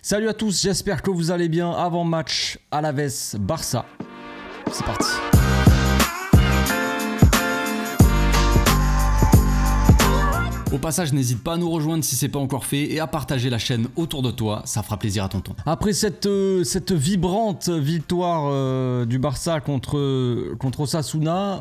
Salut à tous, j'espère que vous allez bien. Avant match Alaves-Barça, c'est parti. Au passage, n'hésite pas à nous rejoindre si c'est pas encore fait et à partager la chaîne autour de toi, ça fera plaisir à tonton. Après cette vibrante victoire du Barça contre Osasuna,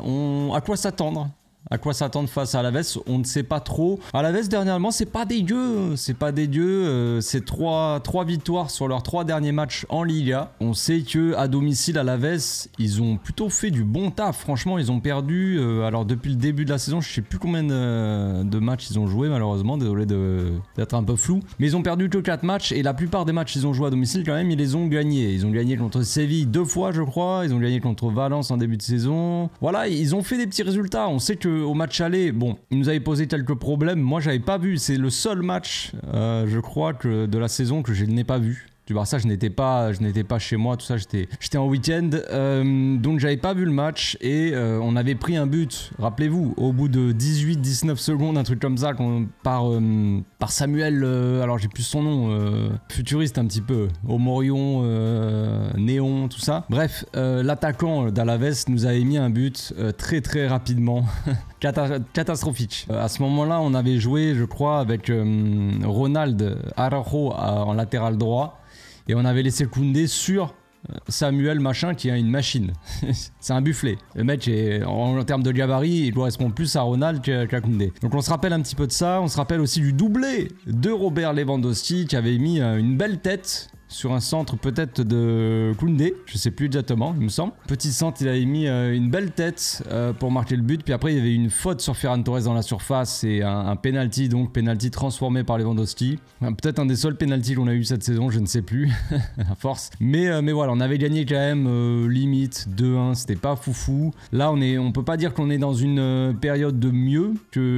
à quoi s'attendre ? À quoi s'attendre face à Alaves? On ne sait pas trop. Alaves dernièrement, c'est pas dégueu. C'est trois victoires sur leurs 3 derniers matchs en Liga. On sait que à domicile Alaves, ils ont plutôt fait du bon taf. Franchement, ils ont perdu. Alors depuis le début de la saison, je sais plus combien de matchs ils ont joué malheureusement. Désolé d'être un peu flou. Mais ils ont perdu que 4 matchs et la plupart des matchs qu'ils ont joué à domicile quand même, ils les ont gagnés. Ils ont gagné contre Séville 2 fois, je crois. Ils ont gagné contre Valence en début de saison. Voilà, ils ont fait des petits résultats. On sait que au match aller, bon, il nous avait posé quelques problèmes. Moi, j'avais pas vu. C'est le seul match, je crois, de la saison que je n'ai pas vu. Du Barça, je n'étais pas chez moi, tout ça, j'étais en week-end, donc j'avais pas vu le match et on avait pris un but, rappelez-vous, au bout de 18-19 secondes, un truc comme ça, par Samuel, alors j'ai plus son nom, futuriste un petit peu, Omorion, Néon, tout ça. Bref, l'attaquant d'Alaves nous avait mis un but très très rapidement. Catastrophique. À ce moment-là, on avait joué, je crois, avec Ronald Araujo en latéral droit. Et on avait laissé Koundé sur Samuel machin qui a une machine. C'est un bufflet. Le mec, en termes de gabarit, il correspond plus à Ronald qu'à Koundé. Donc on se rappelle un petit peu de ça. On se rappelle aussi du doublé de Robert Lewandowski qui avait mis une belle tête sur un centre peut-être de Koundé, je sais plus exactement, il me semble. Petit centre, il avait mis une belle tête pour marquer le but. Puis après, il y avait une faute sur Ferran Torres dans la surface et un penalty, donc penalty transformé par Lewandowski. Peut-être un des seuls penalties qu'on a eu cette saison, je ne sais plus, à force. Mais voilà, on avait gagné quand même limite 2-1, c'était pas foufou. Là, on peut pas dire qu'on est dans une période de mieux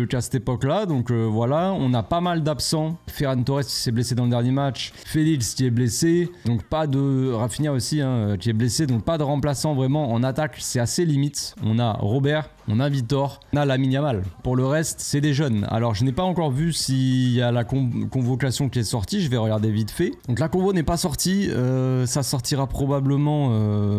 qu'à cette époque-là. Donc voilà, on a pas mal d'absents. Ferran Torres qui s'est blessé dans le dernier match, Félix qui est blessé. Donc pas de Rafinha aussi qui est blessé, donc pas de remplaçant vraiment en attaque, c'est assez limite. On a Robert, on a Vitor, on a Lamine Yamal. Pour le reste, c'est des jeunes. Alors je n'ai pas encore vu s'il y a la convocation qui est sortie, je vais regarder vite fait. Donc la convo n'est pas sortie, ça sortira probablement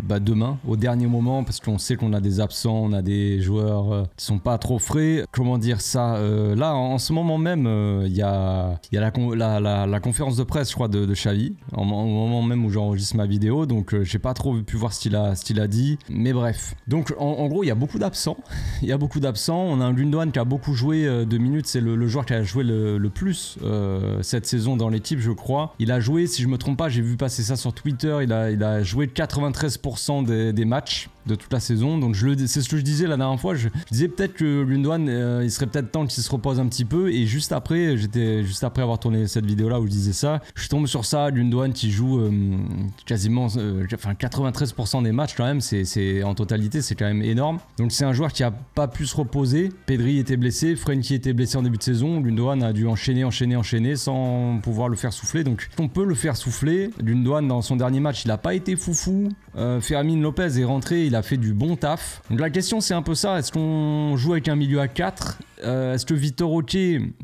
demain, au dernier moment, parce qu'on sait qu'on a des absents, on a des joueurs qui sont pas trop frais. Comment dire ça là, en ce moment même, il y a la conférence de presse, je crois, de Xavi, au moment même où j'enregistre ma vidéo, donc j'ai pas trop pu voir ce qu'il a dit, mais bref. Donc en gros, il y a beaucoup d'absents. Il y a beaucoup d'absents. On a un Gundogan qui a beaucoup joué 2 minutes. C'est le joueur qui a joué le plus cette saison dans l'équipe, je crois. Il a joué, si je me trompe pas, j'ai vu passer ça sur Twitter, il a joué 93% des matchs de toute la saison. Donc c'est ce que je disais la dernière fois. Je disais peut-être que Gundogan, il serait peut-être temps qu'il se repose un petit peu. Et juste après avoir tourné cette vidéo là où je disais ça, je tombe sur ça, Gundogan qui joue quasiment 93% des matchs quand même. C'est en totalité, c'est quand même énorme. Donc c'est un joueur qui a pas pu se reposer. Pedri était blessé, Frenkie était blessé en début de saison. Gundogan a dû enchaîner sans pouvoir le faire souffler. Donc on peut le faire souffler. Gundogan dans son dernier match, il a pas été foufou. Fermin Lopez est rentré, il a fait du bon taf. Donc la question c'est un peu ça, est-ce qu'on joue avec un milieu à 4 ? Est-ce que Vitor Roque,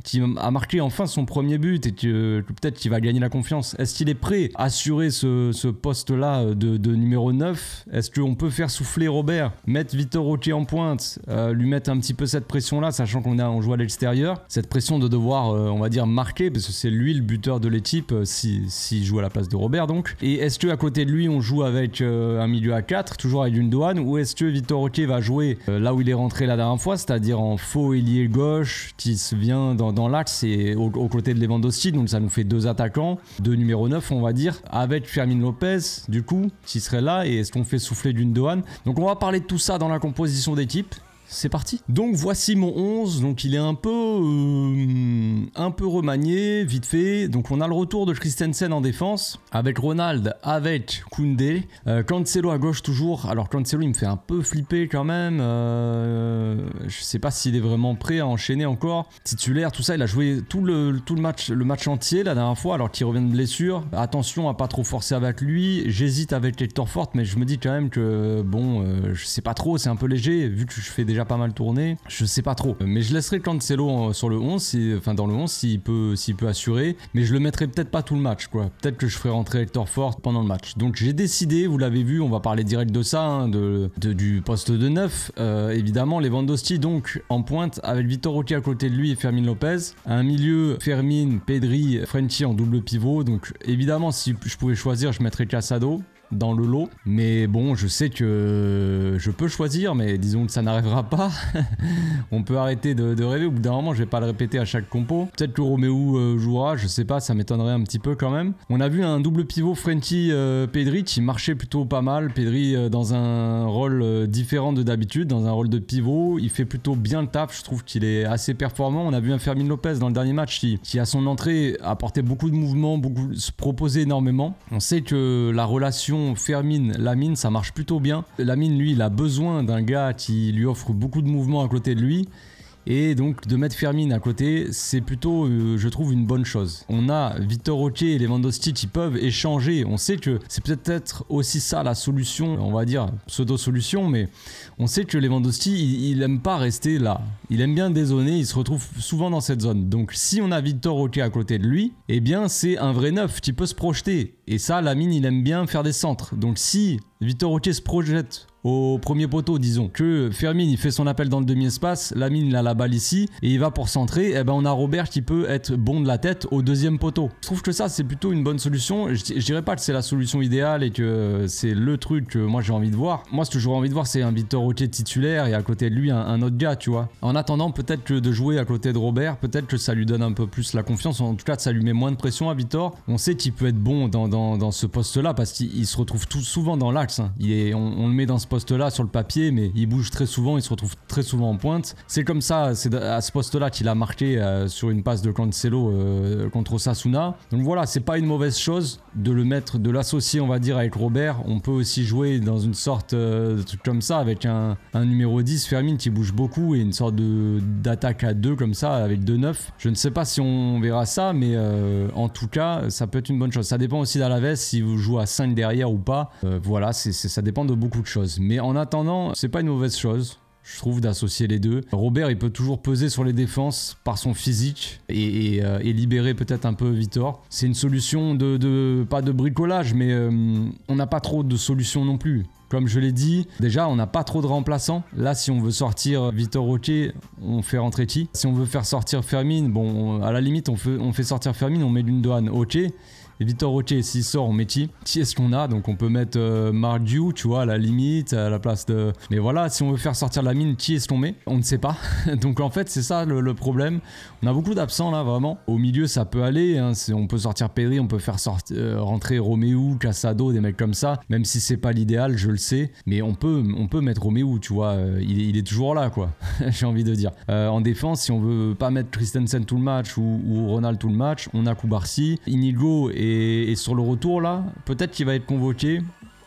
qui a marqué enfin son premier but et que peut-être qu'il va gagner la confiance, est-ce qu'il est prêt à assurer ce poste-là de numéro 9 ? Est-ce qu'on peut faire souffler Robert, mettre Vitor Roque en pointe, lui mettre un petit peu cette pression-là, sachant qu'on joue à l'extérieur, cette pression de devoir, on va dire, marquer, parce que c'est lui le buteur de l'équipe, s'il joue à la place de Robert donc. Et est-ce qu'à côté de lui, on joue avec un milieu à 4, toujours avec Gundogan, ou est-ce que Vitor Roque va jouer là où il est rentré la dernière fois, c'est-à-dire en faux ailier gauche qui se vient dans l'axe et aux côtés de Lewandowski, donc ça nous fait 2 attaquants, 2 numéro 9 on va dire, avec Fermin Lopez du coup qui serait là, et est-ce qu'on fait souffler Gundogan? Donc on va parler de tout ça dans la composition d'équipe. C'est parti. Donc voici mon 11, donc il est un peu remanié, vite fait. Donc on a le retour de Christensen en défense, avec Ronald, avec Koundé, Cancelo à gauche toujours. Alors Cancelo il me fait un peu flipper quand même, je sais pas s'il est vraiment prêt à enchaîner encore. Titulaire, tout ça, il a joué tout le match entier la dernière fois alors qu'il revient de blessure. Attention à pas trop forcer avec lui, j'hésite avec Hector Fort, mais je me dis quand même que bon, je sais pas trop, c'est un peu léger vu que je fais déjà déjà pas mal tourné. Je sais pas trop. Mais je laisserai Cancelo sur le 11, enfin dans le 11 s'il peut assurer. Mais je le mettrai peut-être pas tout le match, quoi. Peut-être que je ferai rentrer Hector Ford pendant le match. Donc j'ai décidé, vous l'avez vu, on va parler direct de ça, hein, du poste de 9. Évidemment, Lewandowski donc en pointe avec Vitor Roque à côté de lui et Fermin Lopez. Un milieu, Fermin, Pedri, Frenkie en double pivot. Donc évidemment, si je pouvais choisir, je mettrais Casado dans le lot, mais bon, je sais que je peux choisir, mais disons que ça n'arrivera pas. On peut arrêter de rêver, au bout d'un moment je vais pas le répéter à chaque compo. Peut-être que Roméo jouera, je sais pas, ça m'étonnerait un petit peu quand même. On a vu un double pivot Frenkie Pedri qui marchait plutôt pas mal. Pedri dans un rôle différent de d'habitude, dans un rôle de pivot, il fait plutôt bien le taf, je trouve qu'il est assez performant. On a vu un Fermin Lopez dans le dernier match qui à son entrée apportait beaucoup de mouvements, se proposait énormément. On sait que la relation Fermin-Lamine, ça marche plutôt bien. Lamine, lui, il a besoin d'un gars qui lui offre beaucoup de mouvements à côté de lui. Et donc de mettre Fermin à côté, c'est plutôt, je trouve, une bonne chose. On a Vitor Roque et Lewandowski qui peuvent échanger. On sait que c'est peut-être aussi ça la solution, on va dire pseudo-solution, mais on sait que Lewandowski, il aime pas rester là. Il aime bien dézoner, il se retrouve souvent dans cette zone. Donc si on a Vitor Roque à côté de lui, eh bien c'est un vrai neuf qui peut se projeter. Et ça, Lamine, il aime bien faire des centres. Donc si Vitor Roque se projette au premier poteau, disons, que Fermin il fait son appel dans le demi-espace, Lamine il a la balle ici et il va pour centrer, et ben on a Robert qui peut être bon de la tête au deuxième poteau. Je trouve que ça c'est plutôt une bonne solution. Je dirais pas que c'est la solution idéale et que c'est le truc que moi j'ai envie de voir. Moi ce que j'aurais envie de voir c'est un Vitor Roque titulaire et à côté de lui un autre gars, tu vois. En attendant peut-être que de jouer à côté de Robert, peut-être que ça lui donne un peu plus la confiance, en tout cas ça lui met moins de pression à Vitor. On sait qu'il peut être bon dans ce poste là parce qu'il se retrouve souvent dans l'axe, hein. On le met dans ce poste là sur le papier, mais il bouge très souvent, il se retrouve très souvent en pointe. C'est comme ça, c'est à ce poste là qu'il a marqué sur une passe de Cancelo contre Osasuna. Donc voilà, c'est pas une mauvaise chose de le mettre, de l'associer on va dire avec Robert. On peut aussi jouer dans une sorte de truc comme ça avec un numéro 10 Fermin qui bouge beaucoup et une sorte d'attaque à 2 comme ça avec 2-9. Je ne sais pas si on verra ça, mais en tout cas ça peut être une bonne chose. Ça dépend aussi d'Alaves si vous jouez à 5 derrière ou pas. Voilà, ça dépend de beaucoup de choses, mais en attendant, c'est pas une mauvaise chose, je trouve, d'associer les deux. Robert, il peut toujours peser sur les défenses par son physique et libérer peut-être un peu Vitor. C'est une solution pas de bricolage, mais on n'a pas trop de solutions non plus. Comme je l'ai dit, déjà on n'a pas trop de remplaçants. Là si on veut sortir Vitor Roque, on fait rentrer qui? Si on veut faire sortir Fermin, bon à la limite on fait sortir Fermin, on met Gundogan, ok. Et Vitor Roque, s'il sort, on met qui est-ce qu'on a? Donc on peut mettre Mardiou, tu vois, à la limite, à la place de... Mais voilà, si on veut faire sortir Lamine, qui est-ce qu'on met? On ne sait pas. Donc en fait, c'est ça le problème. On a beaucoup d'absents là, vraiment. Au milieu, ça peut aller, hein. On peut sortir Pedri, on peut faire rentrer Roméo, Casado, des mecs comme ça. Même si c'est pas l'idéal, je le sais. Mais on peut mettre Roméo, tu vois. Il est toujours là, quoi. J'ai envie de dire. En défense, si on veut pas mettre Christensen tout le match ou Ronald tout le match, on a Koubarsi, Inigo et sur le retour là, peut-être qu'il va être convoqué.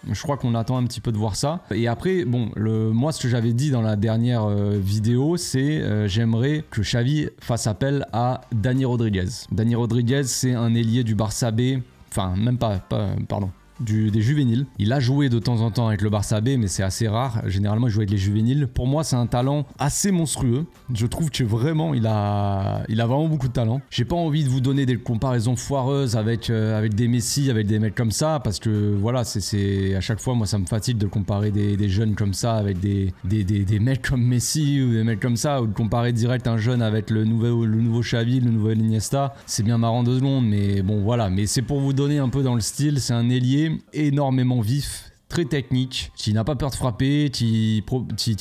Je crois qu'on attend un petit peu de voir ça. Et après, bon, moi ce que j'avais dit dans la dernière vidéo, c'est j'aimerais que Xavi fasse appel à Dani Rodriguez. Dani Rodriguez, c'est un ailier du Barça B, enfin même pas pardon. Des juvéniles. Il a joué de temps en temps avec le Barça B, mais c'est assez rare. Généralement, il joue avec les juvéniles. Pour moi, c'est un talent assez monstrueux. Je trouve que vraiment, il a vraiment beaucoup de talent. J'ai pas envie de vous donner des comparaisons foireuses avec des Messi, avec des mecs comme ça, parce que voilà, c'est à chaque fois, moi, ça me fatigue de comparer des jeunes comme ça avec des mecs comme Messi ou des mecs comme ça, ou de comparer direct un jeune avec le nouveau Xavi, le nouveau Iniesta. C'est bien marrant 2 secondes, mais bon, voilà. Mais c'est pour vous donner un peu dans le style. C'est un ailier énormément vif, très technique, qui n'a pas peur de frapper, qui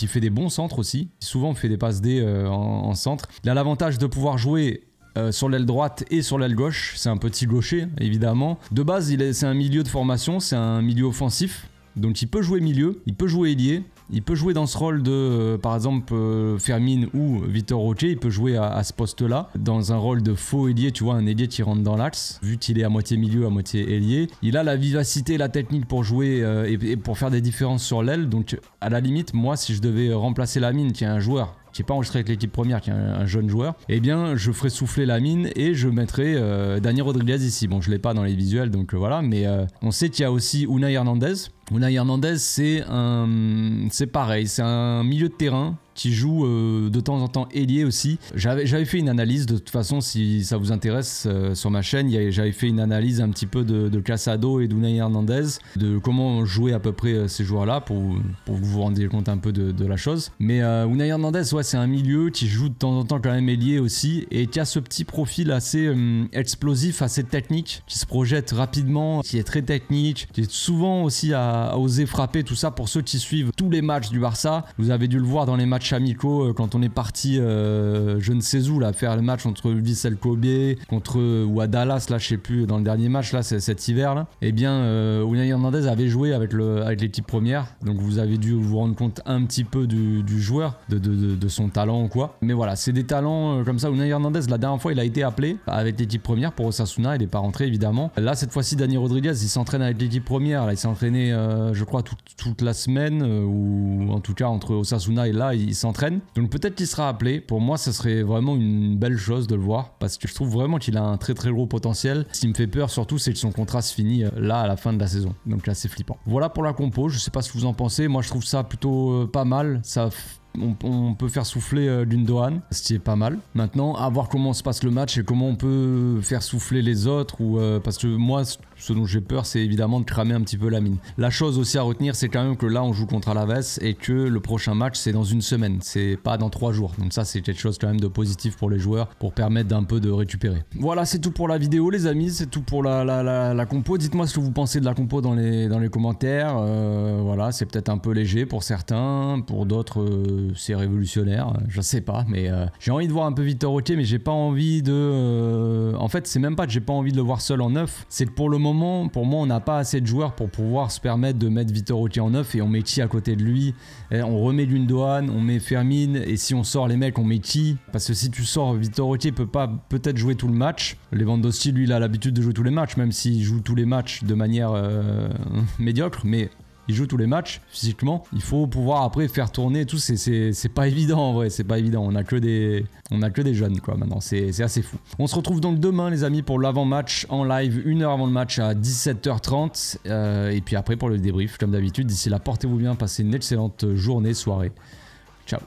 fait des bons centres aussi. Souvent, on fait des passes D en centre. Il a l'avantage de pouvoir jouer sur l'aile droite et sur l'aile gauche. C'est un petit gaucher, évidemment. De base, c'est un milieu de formation, c'est un milieu offensif. Donc, il peut jouer milieu, il peut jouer ailier. Il peut jouer dans ce rôle de, par exemple, Fermin ou Vitor Roque. Il peut jouer à ce poste-là, dans un rôle de faux ailier, tu vois, un ailier qui rentre dans l'axe, vu qu'il est à moitié milieu, à moitié ailier. Il a la vivacité, la technique pour jouer et pour faire des différences sur l'aile. Donc, à la limite, moi, si je devais remplacer Lamine, qui est un joueur qui n'est pas enregistré avec l'équipe première, qui est un jeune joueur, eh bien je ferai souffler Lamine et je mettrai Dani Rodriguez ici. Bon, je ne l'ai pas dans les visuels, donc voilà, mais on sait qu'il y a aussi Unai Hernandez. Unai Hernandez, c'est pareil, c'est un milieu de terrain qui joue de temps en temps ailier aussi. J'avais fait une analyse, de toute façon, si ça vous intéresse, sur ma chaîne, j'avais fait une analyse un petit peu de Casado et d'Unai Hernandez, de comment jouer à peu près ces joueurs-là, pour que vous vous rendiez compte un peu de la chose. Mais Unai Hernandez, ouais, c'est un milieu qui joue de temps en temps quand même ailier aussi, et qui a ce petit profil assez explosif, assez technique, qui se projette rapidement, qui est très technique, qui est souvent aussi à oser frapper, tout ça. Pour ceux qui suivent tous les matchs du Barça, vous avez dû le voir dans les matchs amicaux, quand on est parti je ne sais où là, faire le match entre Vissel Kobe ou à Dallas, là je sais plus, dans le dernier match là, cet hiver là, et bien Unai Hernandez avait joué avec l'équipe première, donc vous avez dû vous rendre compte un petit peu du joueur, de son talent ou quoi. Mais voilà, c'est des talents comme ça. Unai Hernandez, la dernière fois il a été appelé avec l'équipe première pour Osasuna, il n'est pas rentré évidemment. Là cette fois-ci Dani Rodriguez, il s'entraîne avec l'équipe première, là il s'est entraîné je crois toute la semaine, ou en tout cas entre Osasuna et là il s'entraîne, donc peut-être qu'il sera appelé. Pour moi ça serait vraiment une belle chose de le voir, parce que je trouve vraiment qu'il a un très très gros potentiel. Ce qui me fait peur surtout, c'est que son contrat se finit là à la fin de la saison, donc là c'est flippant. Voilà pour la compo, je sais pas ce que vous en pensez. Moi je trouve ça plutôt pas mal. On peut faire souffler Gundogan, ce qui est pas mal. Maintenant, à voir comment se passe le match et comment on peut faire souffler les autres, parce que moi, ce dont j'ai peur, c'est évidemment de cramer un petit peu la mine. La chose aussi à retenir, c'est quand même que là, on joue contre Alaves et que le prochain match, c'est dans une semaine, c'est pas dans 3 jours. Donc ça, c'est quelque chose quand même de positif pour les joueurs, pour permettre d'un peu de récupérer. Voilà, c'est tout pour la vidéo, les amis. C'est tout pour la compo. Dites-moi ce que vous pensez de la compo dans les commentaires. Voilà, c'est peut-être un peu léger pour certains, pour d'autres c'est révolutionnaire, je sais pas, mais j'ai envie de voir un peu Vitor Roque, mais j'ai pas envie de... En fait, c'est même pas que j'ai pas envie de le voir seul en neuf, c'est que pour le moment, pour moi, on n'a pas assez de joueurs pour pouvoir se permettre de mettre Vitor Roque en neuf, et on met qui à côté de lui, et on remet Gundogan, on met Fermin, et si on sort les mecs, on met qui? Parce que si tu sors, Vitor Roque peut pas peut-être jouer tout le match. Lewandowski, lui, il a l'habitude de jouer tous les matchs, même s'il joue tous les matchs de manière médiocre, mais... il joue tous les matchs physiquement, il faut pouvoir après faire tourner et tout, c'est pas évident en vrai, c'est pas évident, on a que des jeunes quoi maintenant, c'est assez fou. On se retrouve donc demain les amis pour l'avant-match en live, 1 heure avant le match à 17h30, et puis après pour le débrief comme d'habitude. D'ici là, portez-vous bien, passez une excellente journée, soirée, ciao.